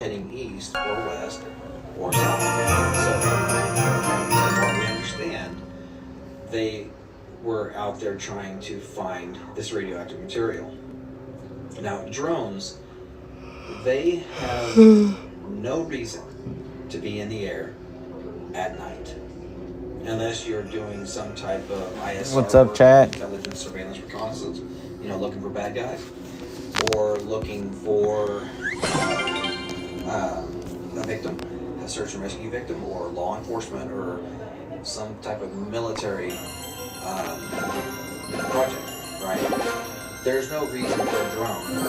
heading east or west or south. So, from what we understand, they were out there trying to find this radioactive material. Now, drones, they have no reason to be in the air at night, unless you're doing some type of ISR. What's up, chat? Intelligence, surveillance, reconnaissance. Looking for bad guys, or looking for a victim, a search and rescue victim, or law enforcement, or some type of military project, right? There's no reason for a drone to be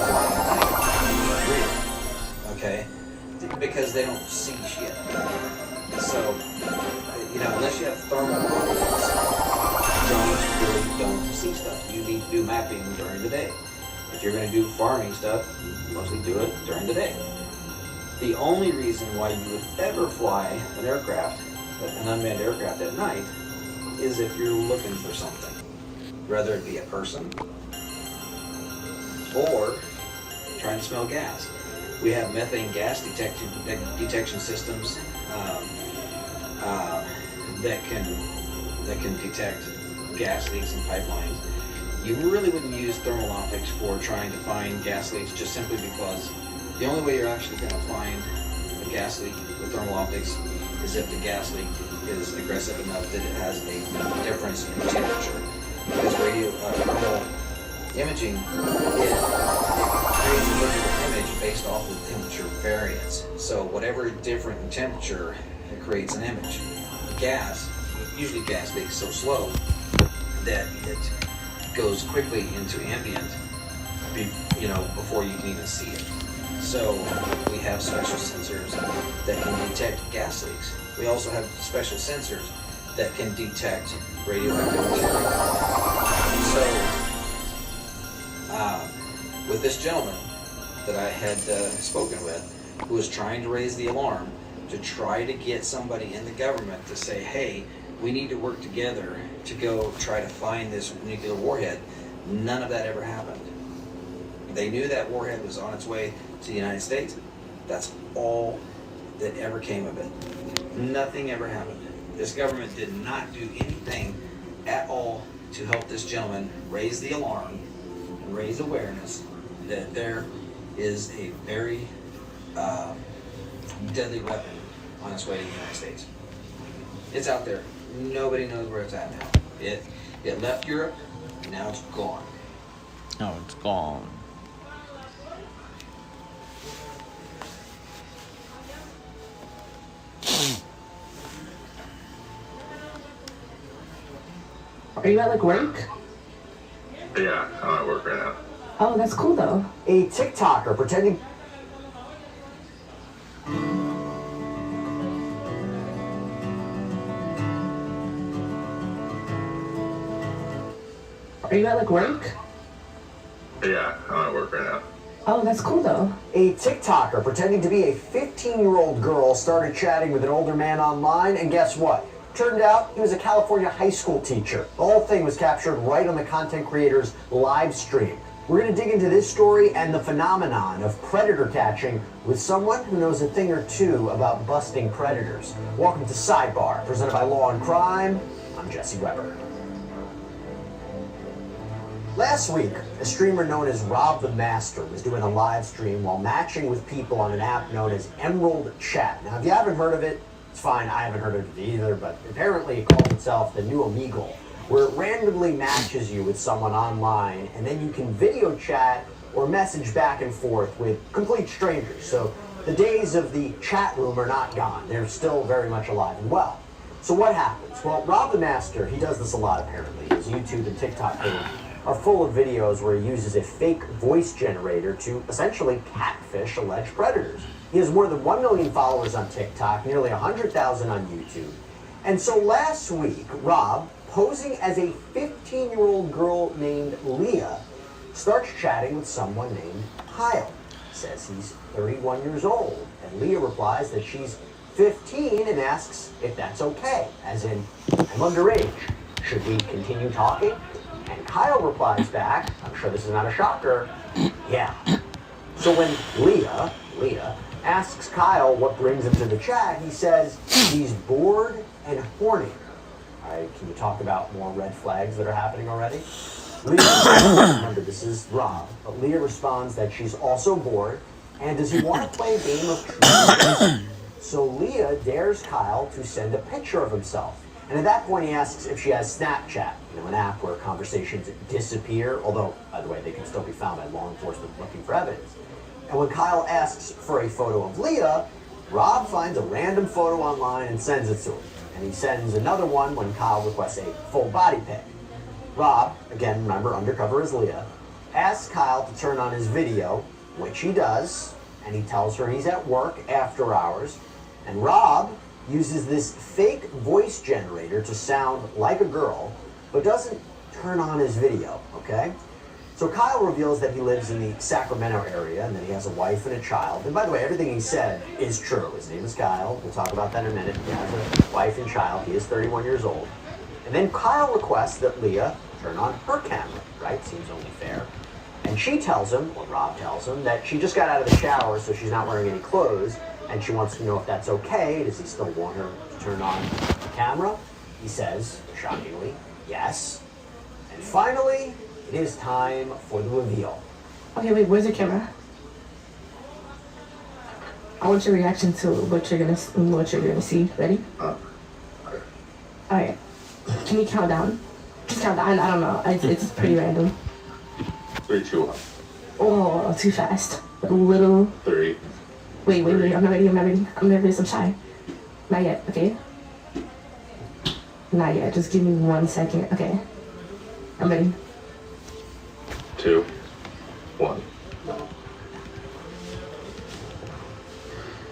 flying at night, okay? Because they don't see shit. So, unless you have thermal optics, drones really don't see stuff. You need to do mapping during the day. If you're going to do farming stuff, you mostly do it during the day. The only reason why you would ever fly an aircraft, an unmanned aircraft at night, is if you're looking for something. Whether it be a person or trying to smell gas. We have methane gas detection systems that can detect gas leaks in pipelines. You really wouldn't use thermal optics for trying to find gas leaks, just simply because the only way you're actually going to find a gas leak with thermal optics is if the gas leak is aggressive enough that it has a difference in temperature. Because thermal imaging, it creates a visual image based off of temperature variance. So whatever is different in temperature, it creates an image. Gas, usually gas leaks so slow that it goes quickly into ambient, before you can even see it. So we have special sensors that can detect gas leaks. We also have special sensors that can detect radioactive material. So with this gentleman that I had spoken with, who was trying to raise the alarm to try to get somebody in the government to say, hey, we need to work together to go try to find this nuclear warhead, none of that ever happened. They knew that warhead was on its way to the United States. That's all that ever came of it. Nothing ever happened. This government did not do anything at all to help this gentleman raise the alarm and raise awareness that there is a very deadly weapon on its way to the United States. It's out there. Nobody knows where it's at now. It left Europe, and now it's gone. Oh, it's gone. Are you at work? Yeah, I'm at work right now. Oh, that's cool though. A TikToker pretending. Are you at work? Yeah, I'm at work right now. Oh, that's cool though. A TikToker pretending to be a 15-year-old girl started chatting with an older man online, and guess what? Turned out he was a California high school teacher. The whole thing was captured right on the content creator's live stream. We're going to dig into this story and the phenomenon of predator catching with someone who knows a thing or two about busting predators. Welcome to Sidebar, presented by Law and Crime. I'm Jesse Weber. Last week, a streamer known as Rob the Master was doing a live stream while matching with people on an app known as Emerald Chat. Now, if you haven't heard of it, it's fine, I haven't heard of it either, but apparently it calls itself the new Omegle, where it randomly matches you with someone online, and then you can video chat or message back and forth with complete strangers. So the days of the chat room are not gone. They're still very much alive and well. So what happens? Well, Rob the Master, he does this a lot apparently. His YouTube and TikTok page are full of videos where he uses a fake voice generator to essentially catfish alleged predators. He has more than 1 million followers on TikTok, nearly 100,000 on YouTube. And so last week, Rob, posing as a 15-year-old girl named Leah, starts chatting with someone named Kyle. Says he's 31 years old, and Leah replies that she's 15 and asks if that's okay, as in, I'm underage. Should we continue talking? And Kyle replies back, I'm sure this is not a shocker, yeah. So when Leah asks Kyle what brings him to the chat, he says he's bored and horny. All right, can you talk about more red flags that are happening already? Leah, remember this is Rob, but Leah responds that she's also bored, and does he want to play a game of truth? So Leah dares Kyle to send a picture of himself. And at that point he asks if she has Snapchat, an app where conversations disappear, although, by the way, they can still be found by law enforcement looking for evidence. And when Kyle asks for a photo of Leah, Rob finds a random photo online and sends it to him. And he sends another one when Kyle requests a full body pic. Rob, again, remember, undercover as Leah, asks Kyle to turn on his video, which he does, and he tells her he's at work after hours. And Rob uses this fake voice generator to sound like a girl, but doesn't turn on his video, okay? So Kyle reveals that he lives in the Sacramento area and that he has a wife and a child. And by the way, everything he said is true. His name is Kyle. We'll talk about that in a minute. He has a wife and child. He is 31 years old. And then Kyle requests that Leah turn on her camera, right? Seems only fair. And she tells him, or Rob tells him, that she just got out of the shower, so she's not wearing any clothes, and she wants to know if that's okay. Does he still want her to turn on the camera? He says, shockingly, yes. And finally, it is time for the reveal. Okay, wait, where's the camera? I want your reaction to what you're gonna see. Ready? Alright. Can you count down? Just count down. I don't know. It's pretty random. 3, 2, 1. Oh, too fast. A little. 3. Wait. I'm not ready. I'm nervous. I'm shy. Not yet. Okay. Not yet. Just give me 1 second. Okay. I'm ready. 2, 1.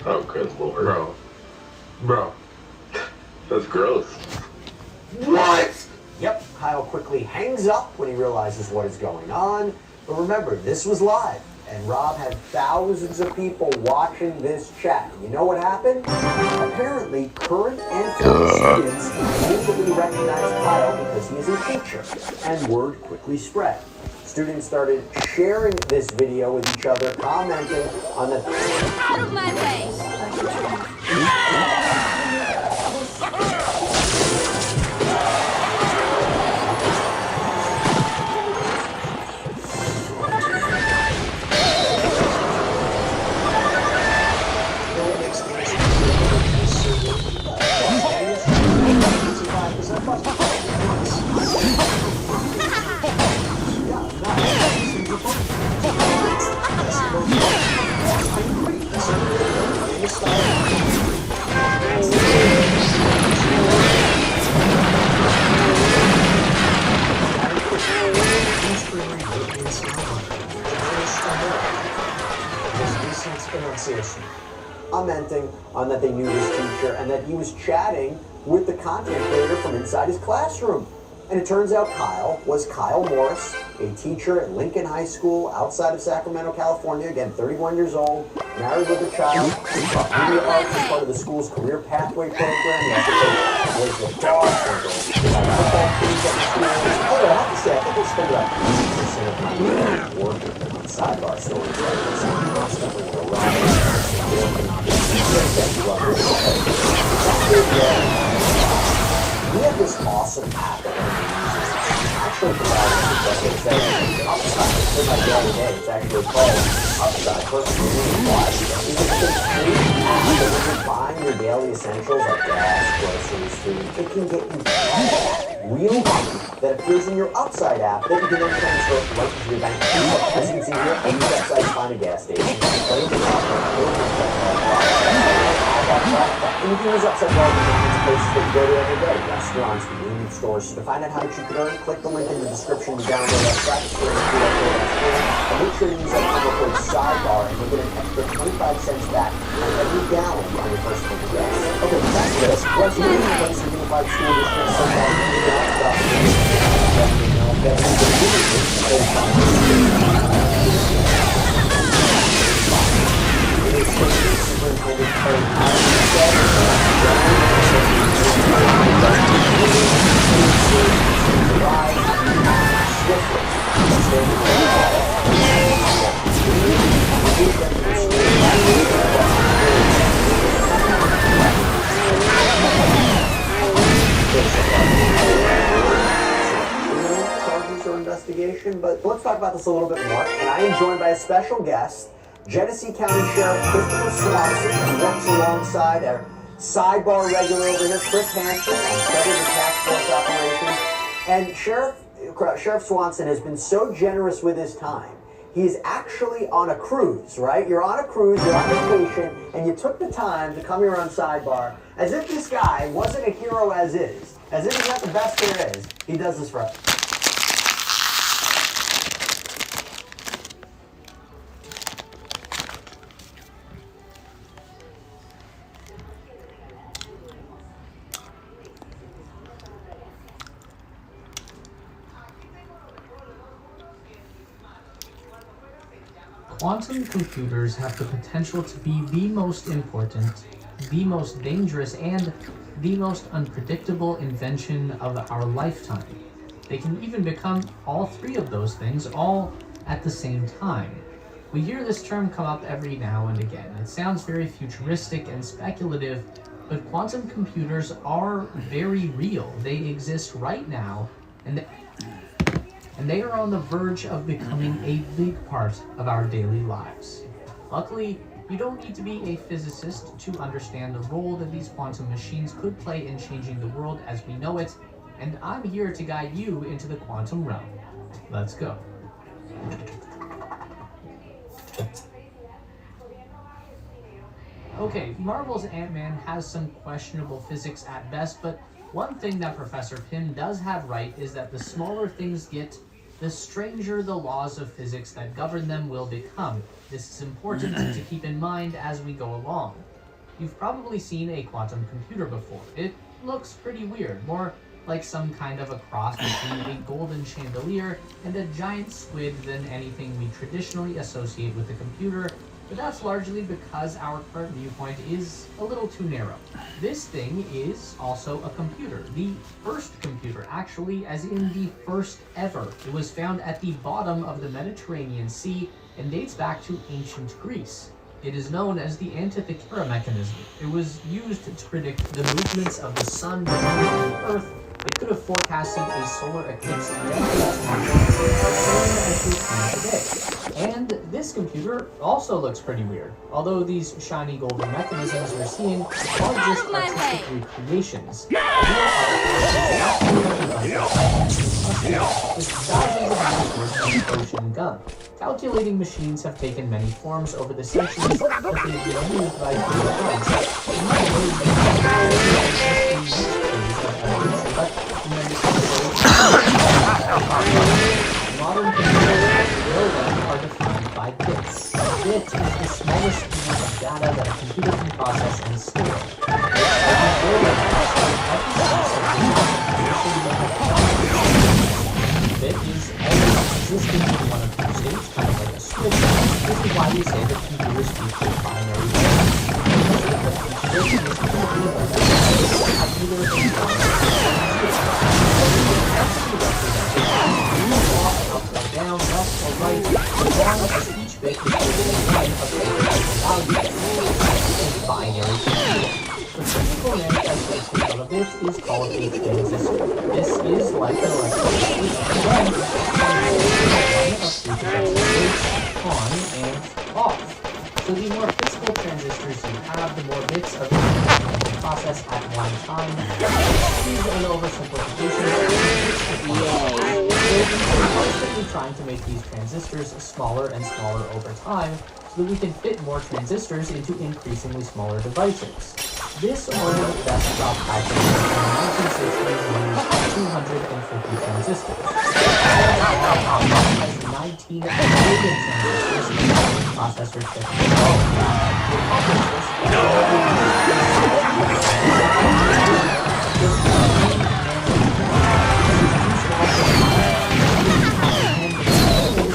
Oh, good lord. Bro. That's gross. What? Yep, Kyle quickly hangs up when he realizes what is going on. But remember, this was live, and Rob had thousands of people watching this chat. And you know what happened? Apparently, current and former students immediately recognized Kyle because he is a teacher, and word quickly spread. Students started sharing this video with each other, commenting on the... Out of my way! Commenting on that they knew this teacher and that he was chatting with the content creator from inside his classroom. And it turns out Kyle was Kyle Morris, a teacher at Lincoln High School outside of Sacramento, California. Again, 31 years old, married with a child. He taught media arts as part of the school's career pathway program. He also was the dog handle. Football teams at the school. Oh, I have to say, I think they spend about 80% of my time working on sidebar stories like this. I'm constantly around working on this. We have this awesome app that actually provides Upside. It's in my daily day. It's actually called Upside. Personally, it's a free app that when you're buying your daily essentials like gas, groceries, food, it can get you real money that appears in your Upside app that you can then transfer right into your bank account. As you can see here, I use Upside to find a gas station. And you can use Upside Wallet in places that you go to every day, restaurants, convenience stores. So to find out how much you can earn, click the link in the description to download Upside. And make sure to use that promo code SIDEBAR and you'll get an extra 25 cents back on every gallon on your first tank of gas. Okay, back to this. What's the leading place in unified school districts so far? talk about this a little bit more, and I am joined by a special guest, Genesee County Sheriff Christopher Swanson, who works alongside our sidebar regular over here, Chris Hansen, on Predator Task Force Operations. And Sheriff Swanson has been so generous with his time. He's actually on a cruise, right? You're on a cruise, you're on vacation, and you took the time to come here on Sidebar, as if this guy wasn't a hero as is, as if he's not the best there is. He does this for us. Quantum computers have the potential to be the most important, the most dangerous, and the most unpredictable invention of our lifetime. They can even become all three of those things, all at the same time. We hear this term come up every now and again. It sounds very futuristic and speculative, but quantum computers are very real. They exist right now, and they are on the verge of becoming a big part of our daily lives. Luckily, you don't need to be a physicist to understand the role that these quantum machines could play in changing the world as we know it, and I'm here to guide you into the quantum realm. Let's go. Okay, Marvel's Ant-Man has some questionable physics at best, but one thing that Professor Pym does have right is that the smaller things get, the stranger the laws of physics that govern them will become. This is important to keep in mind as we go along. You've probably seen a quantum computer before. It looks pretty weird, more like some kind of a cross between a golden chandelier and a giant squid than anything we traditionally associate with a computer, but that's largely because our current viewpoint is a little too narrow. This thing is also a computer, the first computer, actually, as in the first ever. It was found at the bottom of the Mediterranean Sea and dates back to ancient Greece. It is known as the Antikythera mechanism. It was used to predict the movements of the sun, the moon, and the earth. It could have forecasted a solar eclipse today. And this computer also looks pretty weird. Although these shiny golden mechanisms we're seeing are just artistic recreations. Ocean gun. Calculating machines have taken many forms over the centuries, but they've been used by modern computers are defined by bits. A bit is the smallest unit of data that a computer can process and store. Bit is always existing in one of two states, kind of like a switch. This is why we say that computers speak in binary down, left, or right, as long as each bit is within of a binary computer. The physical manifestation of a bit is called a transistor. This is like an electrical switch, again, on and off. So the more physical transistors you have, the more bits of the process at one time. This is an oversimplification. We're constantly trying to make these transistors smaller and smaller over time so that we can fit more transistors into increasingly smaller devices. This ordered desktop calculator in the 1960s used 250 transistors. Has 19 billion transistors in the processor chip.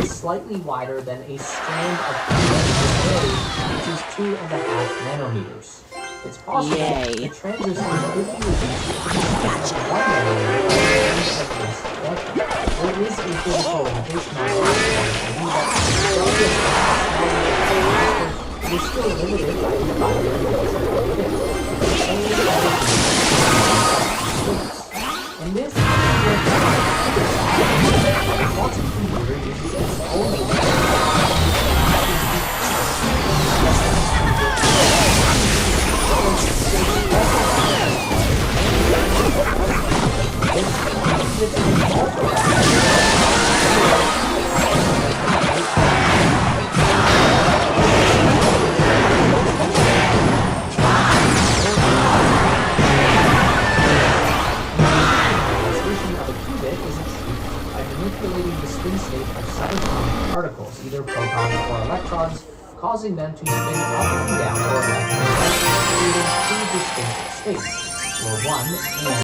Slightly wider than a strand of which is 2.5 nanometers. It's possible the transistors could be reduced to 1 nanometer there is a physical limitation on you're still limited by the binary and this quantum computer uses manipulating the spin state of subatomic particles, either protons or electrons, causing them to spin up and down or left and right, creating two distinct states, where one and